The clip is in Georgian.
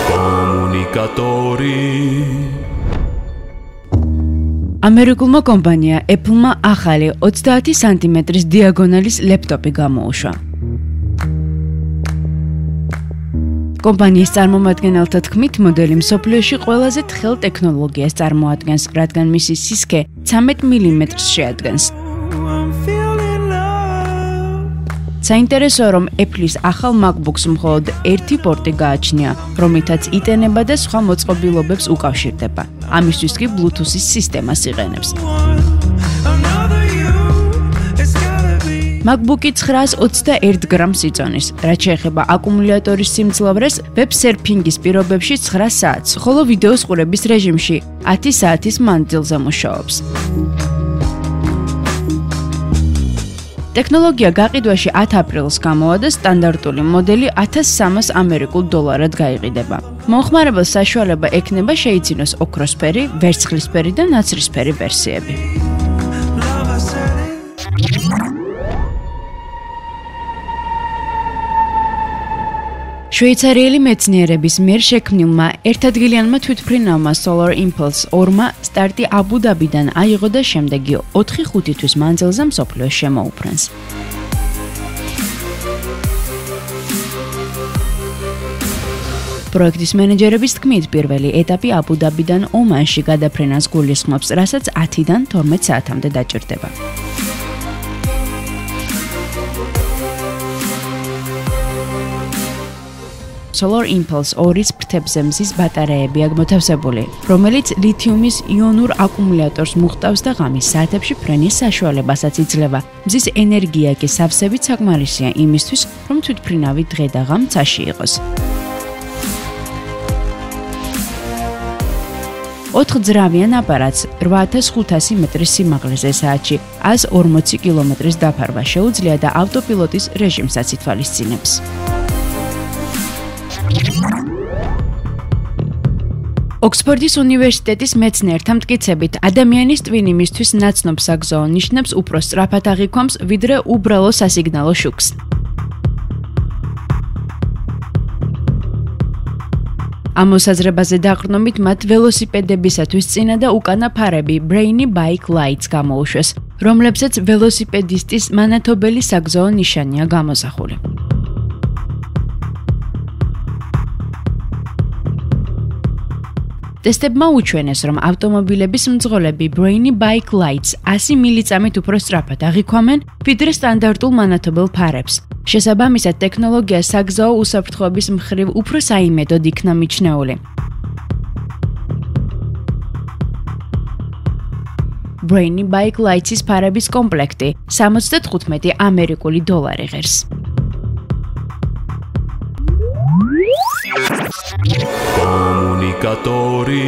კომუნიკატორი ამერიკულმა კომპანია Apple-მა ახალი 30 სანტიმეტრის დიაგონალის ლეპტოპი გამოუშვა. კომპანიის წარმომადგენელთა თქმით, მოდელი მსოფლიოში ყველაზე თხელ ტექნოლოგიას წარმოადგენს, რადგან მისი სისქე 13 მმ-ს შეადგენს. საინტერესოა, რომ Apple-ის ახალ MacBook-ს მხოლოდ ერთი პორტი გააჩნია, რომლითაც იტენება და სხვა მოწყობილობებს უკავშირდება. ამისთვის კი Bluetooth-ის სისტემას იყენებს. MacBook-ი 921 გრამს იწონის, რაც შეეხება აკუმულატორის სიმძლავრეს, ვებ-სერფინგის პირობებში 9 საათს, ხოლო ვიდეოს ყურების რეჟიმში 10 საათის მანძილზე მუშაობს. ტექნოლოგია გაყიდვაში 10 აპრილს გამოვა და სტანდარტული მოდელი $1300 ამერიკულ გაიყიდება. მომხმარებელს საშუალება ექნება შეიცინოს ოქროსფერი, ვერცხლისფერი და ნაცრისფერი ვერსიები. შვეიცარიელი მეცნიერების მიერ შექმნილმა ერთადგილიანმა თვითმფრინავმა Solar Impulse 2-მა სტარტი აბუ-დაბიდან აიღო და შემდეგი 4-5 თვის მანძილზე მსოფლიოს შემოუფრენს. პროექტის მენეჯერების თქმით, პირველი ეტაპი აბუ-დაბიდან ომანში გადაფრენას გულისხმობს, რასაც 10-დან 12 საათამდე დაჭირდება. Solar Impulse 2-ის ფრთებზე მზის ბატარეებია მოთავსებული, რომელიც ლითიუმის იონურ აკუმულატორს მოხტავს და ღამის საათებში ფრენის საშუალებასაც იძლევა. მზის ენერგია კი სავსებით საკმარისია იმისთვის, რომ თვითმფრინავი დღე და ღამე ცაში იყოს. 4-ძრავიან აპარატს 8500 მეტრის სიმაღლეზე საათში 140 კილომეტრის დაფარვა შეუძლია და ავტოპილოტის რეჟიმსაც ითვალისწინებს. ოქსფორდის უნივერსიტეტის მეცნიერთა მტკიცებით, ადამიანის ტვინი მისთვის ნაცნობ საგზაო ნიშნებს უფრო სწრაფად აღიქვამს, ვიდრე უბრალო სასიგნალო შუქს. ამ მოსაზრებაზე დაყრდნობით მათ ველოსიპედებისათვის წინა და უკანა ფარები Brainy Bike Lights გამოუშვეს, რომლებსაც ველოსიპედისტის მანათობელი საგზაო ნიშანია გამოსახული. ტესტებმა უჩვენეს, რომ ავტომობილების მძღოლები Brainy Bike Lights 100 მილიწამით უფრო სწრაფად აღიქვამენ, ვიდრე სტანდარტულ მანათობელ ფარებს. შესაბამისად, ტექნოლოგია საგზაო უსაფრთხოების მხრივ უფრო საიმედოდ იქნა მიჩნეული. Brainy Bike Lights-ის ფარების კომპლექტი $75 ამერიკული ღირს. კომუნიკატორი